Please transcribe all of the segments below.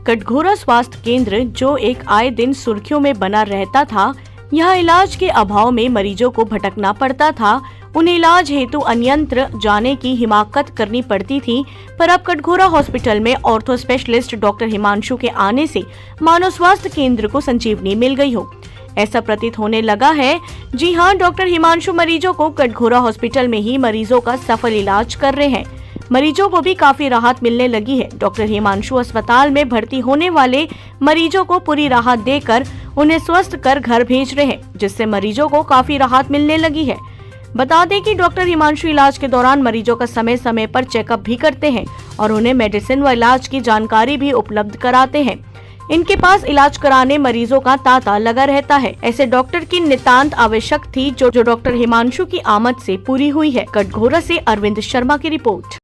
कटघोरा स्वास्थ्य केंद्र, जो एक आए दिन सुर्खियों में बना रहता था, यहाँ इलाज के अभाव में मरीजों को भटकना पड़ता था। उन्हें इलाज हेतु अन्यत्र जाने की हिमाकत करनी पड़ती थी। पर अब कटघोरा हॉस्पिटल में ऑर्थो स्पेशलिस्ट डॉक्टर हिमांशु के आने से मानव स्वास्थ्य केंद्र को संजीवनी मिल गई हो, ऐसा प्रतीत होने लगा है। जी हाँ, डॉक्टर हिमांशु मरीजों को कटघोरा हॉस्पिटल में ही मरीजों का सफल इलाज कर रहे हैं। मरीजों को भी काफी राहत मिलने लगी है। डॉक्टर हिमांशु अस्पताल में भर्ती होने वाले मरीजों को पूरी राहत देकर उन्हें स्वस्थ कर घर भेज रहे हैं, जिससे मरीजों को काफी राहत मिलने लगी है। बता दें कि डॉक्टर हिमांशु इलाज के दौरान मरीजों का समय समय पर चेकअप भी करते हैं और उन्हें मेडिसिन व इलाज की जानकारी भी उपलब्ध कराते हैं। इनके पास इलाज कराने मरीजों का तांता लगा रहता है। ऐसे डॉक्टर की नितांत आवश्यक थी, जो डॉक्टर हिमांशु की आमद से पूरी हुई है। कटघोरा से अरविंद शर्मा की रिपोर्ट।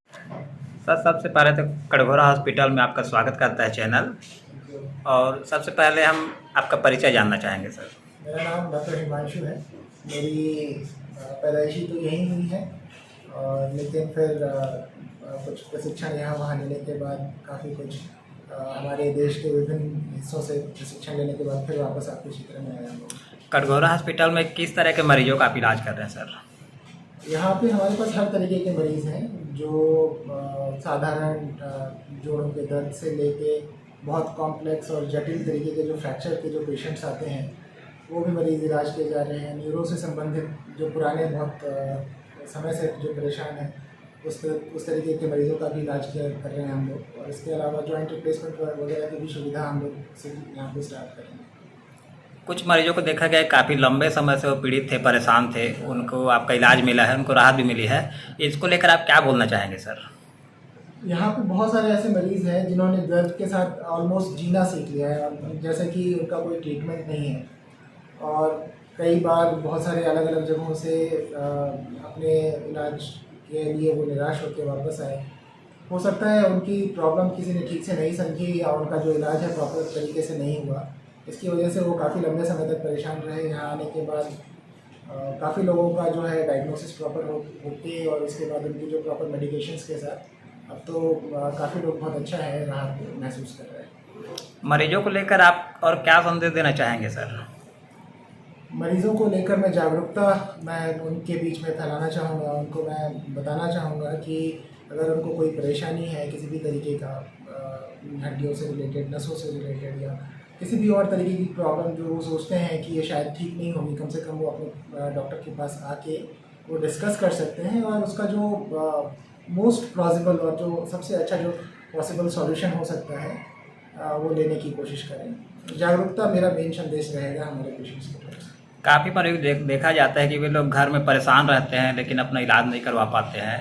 सर, सबसे पहले तो कटघोरा हॉस्पिटल में आपका स्वागत करता है चैनल। और सबसे पहले हम आपका परिचय जानना चाहेंगे सर। मेरा नाम डॉक्टर हिमांशु है। मेरी पैदाइशी तो यहीं हुई है, और लेकिन फिर कुछ प्रशिक्षण यहाँ वहाँ लेने के बाद काफ़ी कुछ हमारे देश के विभिन्न हिस्सों से प्रशिक्षण लेने के बाद फिर वापस आपके क्षेत्र में आया हूँ। कटघोरा हॉस्पिटल में किस तरह के मरीजों का आप इलाज कर रहे हैं सर? यहाँ पे हमारे पास हर तरीके के मरीज़ हैं, जो साधारण जोड़ों के दर्द से लेके बहुत कॉम्प्लेक्स और जटिल तरीके के जो फ्रैक्चर के जो पेशेंट्स आते हैं, वो भी मरीज़ इलाज किए जा रहे हैं। न्यूरो से संबंधित जो पुराने बहुत समय से जो परेशान हैं, उस तरीके के मरीज़ों का भी इलाज कर रहे हैं हम लोग। और इसके अलावा जॉइंट रिप्लेसमेंट वगैरह की भी सुविधा हम लोग यहाँ पे स्टार्ट कर रहे हैं। कुछ मरीजों को देखा गया काफ़ी लंबे समय से वो पीड़ित थे, परेशान थे, उनको आपका इलाज मिला है, उनको राहत भी मिली है। इसको लेकर आप क्या बोलना चाहेंगे सर? यहाँ पे बहुत सारे ऐसे मरीज़ हैं जिन्होंने दर्द के साथ ऑलमोस्ट जीना सीख लिया है, और जैसे कि उनका कोई ट्रीटमेंट नहीं है, और कई बार बहुत सारे अलग अलग जगहों से अपने इलाज के लिए वो निराश होकर वापस आए। हो सकता है उनकी प्रॉब्लम किसी ने ठीक से नहीं समझी, या उनका जो इलाज है प्रॉपर तरीके से नहीं हुआ। इसकी वजह से वो काफ़ी लंबे समय तक परेशान रहे। यहाँ आने के बाद काफ़ी लोगों का जो है डायग्नोसिस प्रॉपर होके, और उसके बाद उनकी जो प्रॉपर मेडिकेशंस के साथ अब तो काफ़ी लोग बहुत अच्छा है, राहत महसूस कर रहे हैं। मरीजों को लेकर आप और क्या संदेश देना चाहेंगे सर? मरीज़ों को लेकर मैं जागरूकता मैं उनके बीच में फैलाना चाहूँगा। उनको मैं बताना चाहूँगा कि अगर उनको कोई परेशानी है किसी भी तरीके का, हड्डियों से रिलेटेड, नसों से रिलेटेड, या किसी भी और तरीके की प्रॉब्लम जो वो सोचते हैं कि ये शायद ठीक नहीं होगी, कम से कम वो अपने डॉक्टर के पास आके वो डिस्कस कर सकते हैं, और उसका जो मोस्ट प्लॉजिबल और जो सबसे अच्छा जो पॉसिबल सॉल्यूशन हो सकता है वो लेने की कोशिश करें। जागरूकता मेरा मेन संदेश रहेगा हमारे पेशेंट्स की तरफ से। काफ़ी मरीज देखा जाता है कि वे लोग घर में परेशान रहते हैं, लेकिन अपना इलाज नहीं करवा पाते हैं,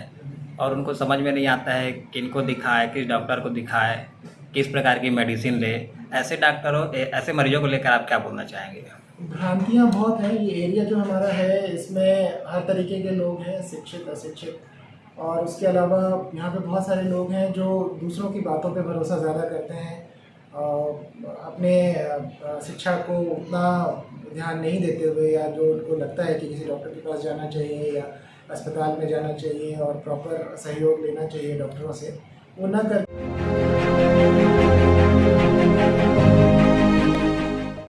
और उनको समझ में नहीं आता है किनको दिखाए, किस डॉक्टर को दिखाए, किस प्रकार की मेडिसिन ले। ऐसे मरीजों को लेकर आप क्या बोलना चाहेंगे? भ्रांतियाँ बहुत हैं। ये एरिया जो हमारा है, इसमें हर तरीके के लोग हैं, शिक्षित, अशिक्षित, और उसके अलावा यहाँ पे बहुत सारे लोग हैं जो दूसरों की बातों पे भरोसा ज़्यादा करते हैं, अपने शिक्षा को उतना ध्यान नहीं देते हुए, या जो उनको लगता है कि किसी डॉक्टर के पास जाना चाहिए या अस्पताल में जाना चाहिए और प्रॉपर सहयोग लेना चाहिए डॉक्टरों से, वो न कर